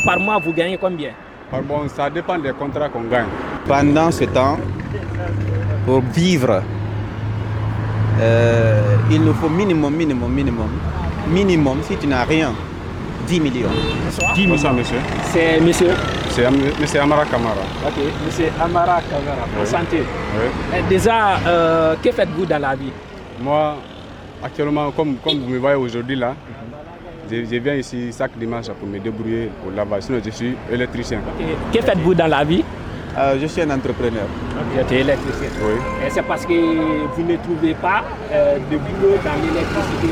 Par mois, vous gagnez combien? Bon, ça dépend des contrats qu'on gagne. Pendant ce temps, pour vivre, il nous faut minimum, si tu n'as rien, 10 millions. 10 millions. Bonsoir, monsieur. C'est monsieur? C'est monsieur Amara Kamara. Ok, monsieur Amara Kamara. Oui. Santé. Oui. Déjà, que faites-vous dans la vie? Moi, actuellement, comme vous me voyez aujourd'hui là, je viens ici chaque dimanche pour me débrouiller au lavage. Sinon, je suis électricien. Okay. Que faites-vous dans la vie? Je suis un entrepreneur. Vous êtes électricien. Oui. Et c'est parce que vous ne trouvez pas de boulot dans l'électricité?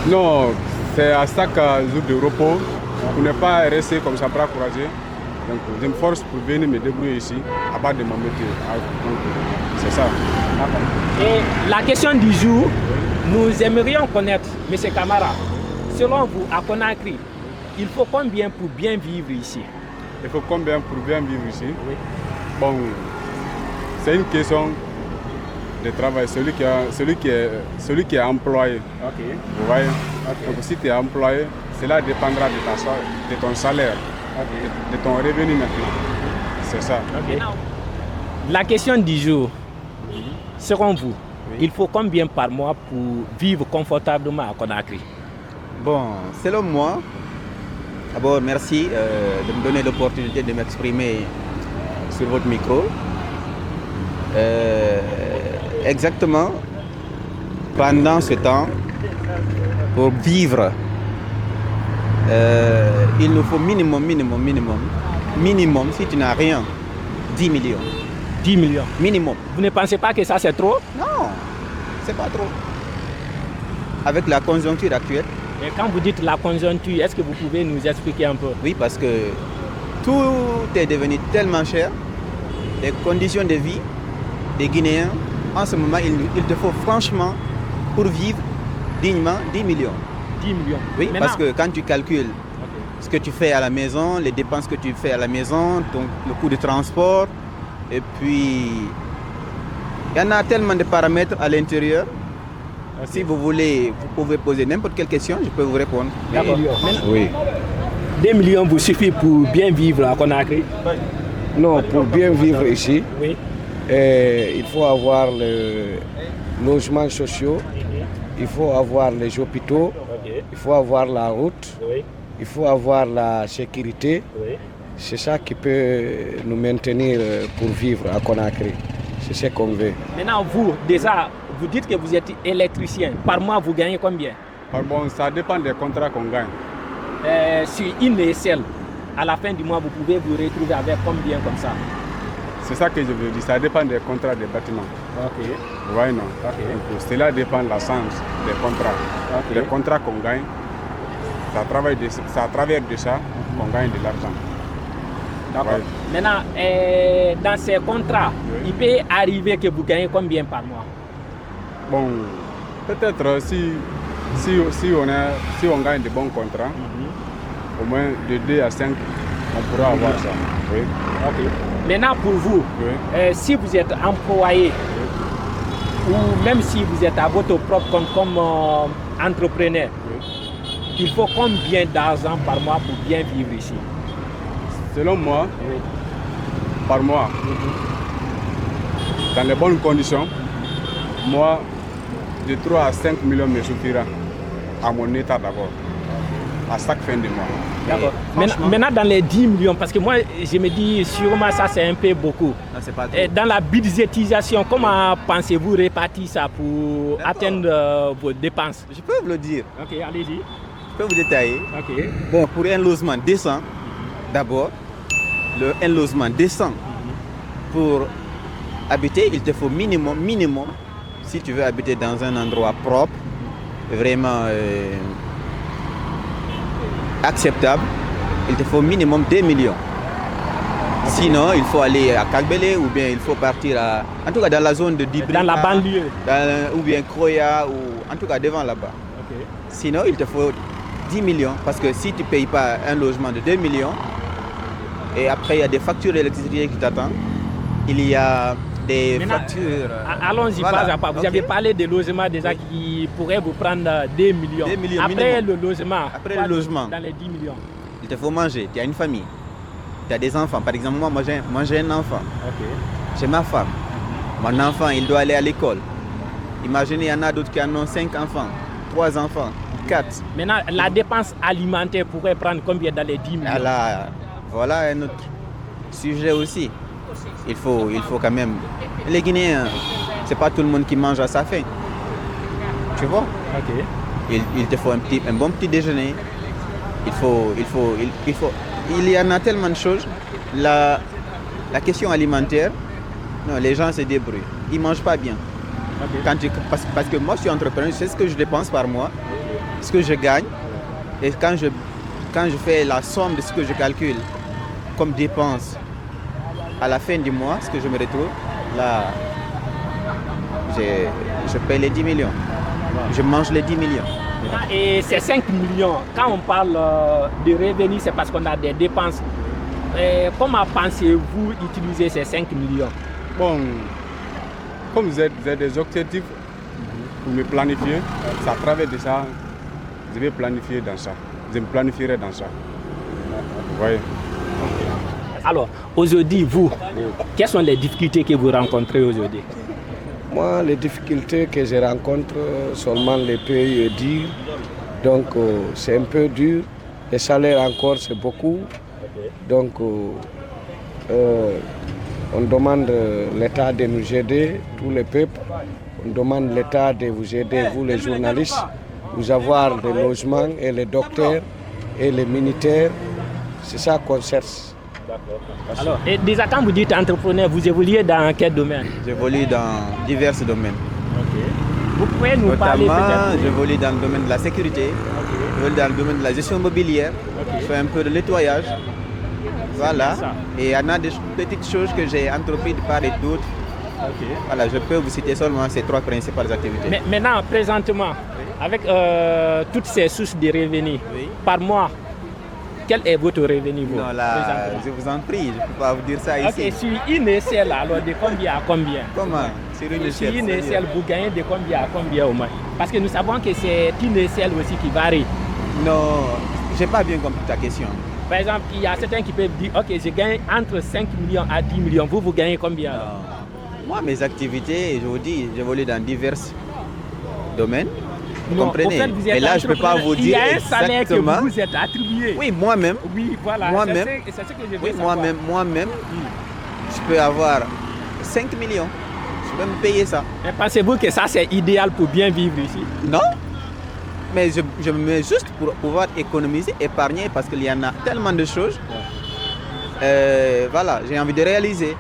Non, c'est à chaque jour de repos pour ne pas rester comme ça, bras courageux. Donc, je me force pour venir me débrouiller ici, à bas de mon métier. Donc, c'est ça. Et la question du jour, nous aimerions connaître, M. Kamara, selon vous, à Conakry, il faut combien pour bien vivre ici? Il faut combien pour bien vivre ici? Oui. Bon, c'est une question de travail. Celui qui est employé. Ok. Vous voyez? Donc, si tu es employé, cela dépendra de ton salaire, de ton revenu maintenant. C'est ça. Okay. La question du jour, selon vous, il faut combien par mois pour vivre confortablement à Conakry? Bon, selon moi, d'abord merci de me donner l'opportunité de m'exprimer sur votre micro. Exactement, pendant ce temps, pour vivre, il nous faut minimum, si tu n'as rien, 10 millions. 10 millions. Minimum. Vous ne pensez pas que ça c'est trop? Non, c'est pas trop. Avec la conjoncture actuelle. Et quand vous dites la conjoncture, est-ce que vous pouvez nous expliquer un peu? Oui, parce que tout est devenu tellement cher. Les conditions de vie des Guinéens, en ce moment, il te faut franchement, pour vivre dignement, 10 millions. 10 millions. Oui, Maintenant, parce que quand tu calcules ce que tu fais à la maison, les dépenses que tu fais à la maison, donc le coût de transport, et puis il y en a tellement de paramètres à l'intérieur. Si vous voulez, vous pouvez poser n'importe quelle question, je peux vous répondre. D'accord. Oui. 2 millions vous suffit pour bien vivre à Conakry? Non, pour bien vivre ici, Oui. il faut avoir les logements sociaux, il faut avoir les hôpitaux, il faut avoir la route, Oui. il faut avoir la sécurité. Oui. C'est ça qui peut nous maintenir pour vivre à Conakry. C'est ce qu'on veut. Maintenant, vous, déjà, vous dites que vous êtes électricien. Par mois, vous gagnez combien? Bon, ça dépend des contrats qu'on gagne. Sur une échelle, à la fin du mois, vous pouvez vous retrouver avec combien comme ça? C'est ça que je veux dire, ça dépend des contrats des bâtiments. Ok. Vous voyez, non? Ok. Donc, cela dépend de la sens des contrats. Ok. Les contrats qu'on gagne, c'est à travers de ça qu'on gagne de l'argent. D'accord. Ouais. Maintenant, dans ces contrats, il peut arriver que vous gagnez combien par mois? Bon, peut-être si on gagne de bons contrats, au moins de 2 à 5, on pourra avoir ça. Oui. Ok. Maintenant, pour vous, si vous êtes employé, ou même si vous êtes à votre propre compte comme entrepreneur, il faut combien d'argent par mois pour bien vivre ici? Selon moi, par mois, dans les bonnes conditions, moi, de 3 à 5 millions me suffira à mon état d'abord, à chaque fin de mois. D'accord. Maintenant, dans les 10 millions, parce que moi, je me dis, sûrement ça, c'est un peu beaucoup. Non, c'est pas trop. Et dans la budgétisation, comment pensez-vous répartir ça pour atteindre vos dépenses? Je peux vous le dire, Ok, allez-y. je peux vous détailler. Ok. Bon, pour un logement décent, d'abord, un logement décent pour habiter, il te faut minimum, si tu veux habiter dans un endroit propre, vraiment acceptable, il te faut minimum 2 millions. Sinon, il faut aller à Kagbele ou bien il faut partir en tout cas dans la zone de Dibri. Dans la banlieue. Ou bien Kroya, ou en tout cas devant là-bas. Ok. Sinon, il te faut 10 millions parce que si tu ne payes pas un logement de 2 millions, et après il y a des factures d'électricité qui t'attendent, il y a des factures. Allons-y pas à pas. Vous avez parlé des logements déjà qui pourraient vous prendre 2 millions. 2 millions après minimum. le logement. Après le logement. Dans les 10 millions. il te faut manger, tu as une famille, tu as des enfants. Par exemple, moi j'ai un enfant, j'ai ma femme, mon enfant, il doit aller à l'école. Imaginez, il y en a d'autres qui en ont 5 enfants, 3 enfants, 4. Maintenant, la dépense alimentaire pourrait prendre combien dans les 10 millions? Voilà un autre sujet aussi. Il faut quand même... Les Guinéens, c'est pas tout le monde qui mange à sa faim. Tu vois? Il te faut un bon petit déjeuner. Il y en a tellement de choses. La question alimentaire, non, les gens se débrouillent. Ils ne mangent pas bien. Parce que moi, je suis entrepreneur, je sais ce que je dépense par mois, ce que je gagne. Et quand je fais la somme de ce que je calcule comme dépense à la fin du mois, ce que je me retrouve, là, je paye les 10 millions. Je mange les 10 millions. Et ces 5 millions, quand on parle de revenus, c'est parce qu'on a des dépenses. Comment pensez-vous utiliser ces 5 millions? Bon, comme vous avez des objectifs pour me planifier, c'est à travers de ça, je vais planifier dans ça. Je me planifierai dans ça. Vous voyez? Alors, aujourd'hui, vous, quelles sont les difficultés que vous rencontrez aujourd'hui? Moi, les difficultés que je rencontre, seulement les pays est dur. Donc, c'est un peu dur. Les salaires encore, c'est beaucoup. Donc, on demande l'État de nous aider, tous les peuples. On demande l'État de vous aider, vous les journalistes, vous avoir des logements et les docteurs et les militaires. C'est ça qu'on cherche. Alors, et déjà quand vous dites entrepreneur, vous évoluez dans quel domaine? J'évolue dans divers domaines. Vous pouvez nous parler peut-être? J'évolue dans le domaine de la sécurité, j'évolue dans le domaine de la gestion immobilière, je fais un peu de nettoyage. Voilà. Et il y en a des petites choses que j'ai entreprises de part et d'autre. Voilà, je peux vous citer seulement ces 3 principales activités. Mais maintenant, présentement, avec toutes ces sources de revenus, par mois, quel est votre revenu? Non, là, je vous en prie, je ne peux pas vous dire ça ici. Ok, sur une échelle, alors de combien à combien? Comment? Sur une échelle? Sur une échelle, vous gagnez de combien à combien au moins? Parce que nous savons que c'est une échelle aussi qui varie. Non, je n'ai pas bien compris ta question. Par exemple, il y a certains qui peuvent dire, ok, je gagne entre 5 millions à 10 millions. Vous gagnez combien? Moi, mes activités, je vous dis, j'évolue dans divers domaines. Vous comprenez? En fait, vous êtes mais là, je ne peux pas vous dire exactement. Il y a un salaire que vous vous êtes attribué. Oui, moi-même. Oui, voilà. Moi-même. C'est ce que je veux Oui, savoir. moi-même, je peux avoir 5 millions. Je peux me payer ça. Mais pensez-vous que ça, c'est idéal pour bien vivre ici? Non. Mais je me mets juste pour pouvoir économiser, épargner, parce qu'il y en a tellement de choses. Voilà, j'ai envie de réaliser.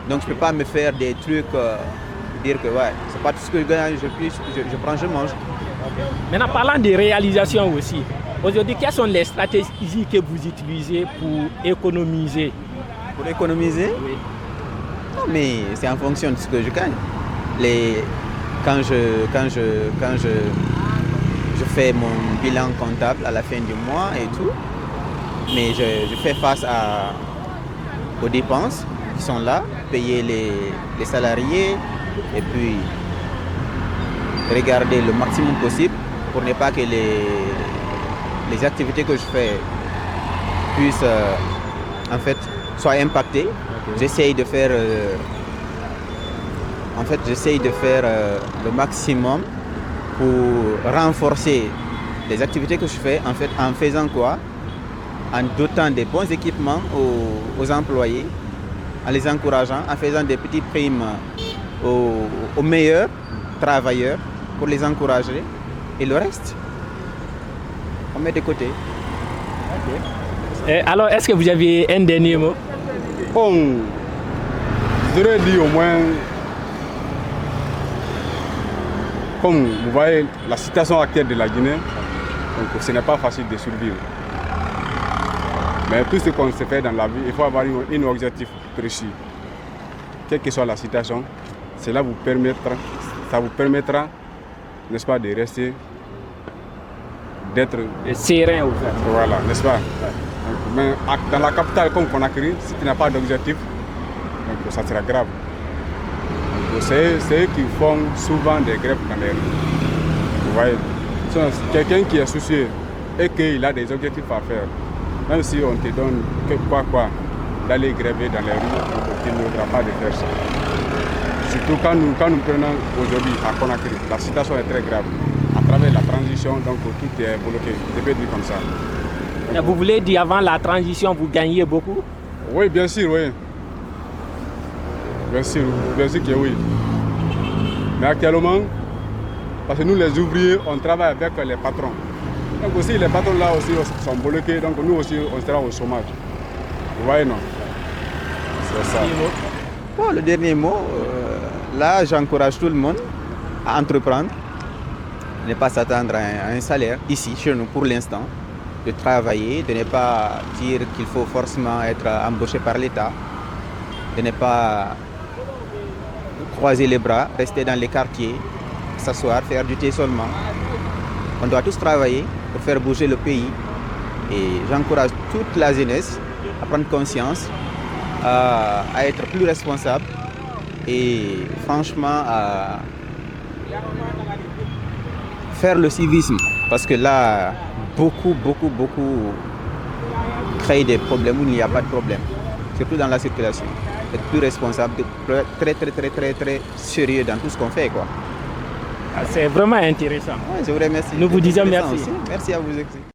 Donc, je ne peux pas me faire des trucs, dire que ouais, c'est pas tout ce que je gagne, je prends, je mange. Maintenant, parlant de réalisation aussi, aujourd'hui, quelles sont les stratégies que vous utilisez pour économiser? Pour économiser? Oui. Non, mais c'est en fonction de ce que je gagne. Quand je fais mon bilan comptable à la fin du mois et tout, mais je fais face aux dépenses qui sont là, payer les salariés et puis regarder le maximum possible pour ne pas que les activités que je fais puissent en fait soient impactées. J'essaye de faire le maximum pour renforcer les activités que je fais en fait en faisant quoi? En dotant des bons équipements aux employés, en les encourageant, en faisant des petites primes aux meilleurs travailleurs pour les encourager. Et le reste, on met de côté. Alors, est-ce que vous avez un dernier mot? Bon, je dirais dire au moins, comme vous voyez la situation actuelle de la Guinée, donc ce n'est pas facile de survivre. Mais tout ce qu'on se fait dans la vie, il faut avoir un objectif précis. Quelle que soit la situation, cela vous permettra, n'est-ce pas, de rester, d'être serein au fait. Voilà, n'est-ce pas? Mais dans la capitale comme Conakry, si tu n'as pas d'objectif, donc ça sera grave. C'est eux qui font souvent des grèves dans les rues. Vous voyez, quelqu'un qui est soucieux et qu'il a des objectifs à faire, Même si on te donne quoi, d'aller gréver dans les rues, tu n'auras pas de faire ça. Surtout quand nous prenons aujourd'hui à Conakry, la situation est très grave. À travers la transition, donc tout est bloqué. Je peux dire comme ça. Donc, vous voulez dire avant la transition, vous gagnez beaucoup? Oui, bien sûr, oui. Bien sûr que oui. Mais actuellement, parce que nous les ouvriers, on travaille avec les patrons. Donc aussi les patrons là aussi sont bloqués, donc nous aussi on sera au chômage. Vous voyez non? C'est ça. Bon, le dernier mot, là j'encourage tout le monde à entreprendre, ne pas s'attendre à un salaire ici, chez nous pour l'instant, de travailler, de ne pas dire qu'il faut forcément être embauché par l'État, de ne pas croiser les bras, rester dans les quartiers, s'asseoir, faire du thé seulement. On doit tous travailler pour faire bouger le pays et j'encourage toute la jeunesse à prendre conscience, à être plus responsable et franchement à faire le civisme parce que là, beaucoup créent des problèmes où il n'y a pas de problème, surtout dans la circulation. Être plus responsable, très sérieux dans tout ce qu'on fait, quoi. C'est vraiment intéressant. Ouais, je vous remercie. Nous vous disons merci. Aussi. Merci à vous.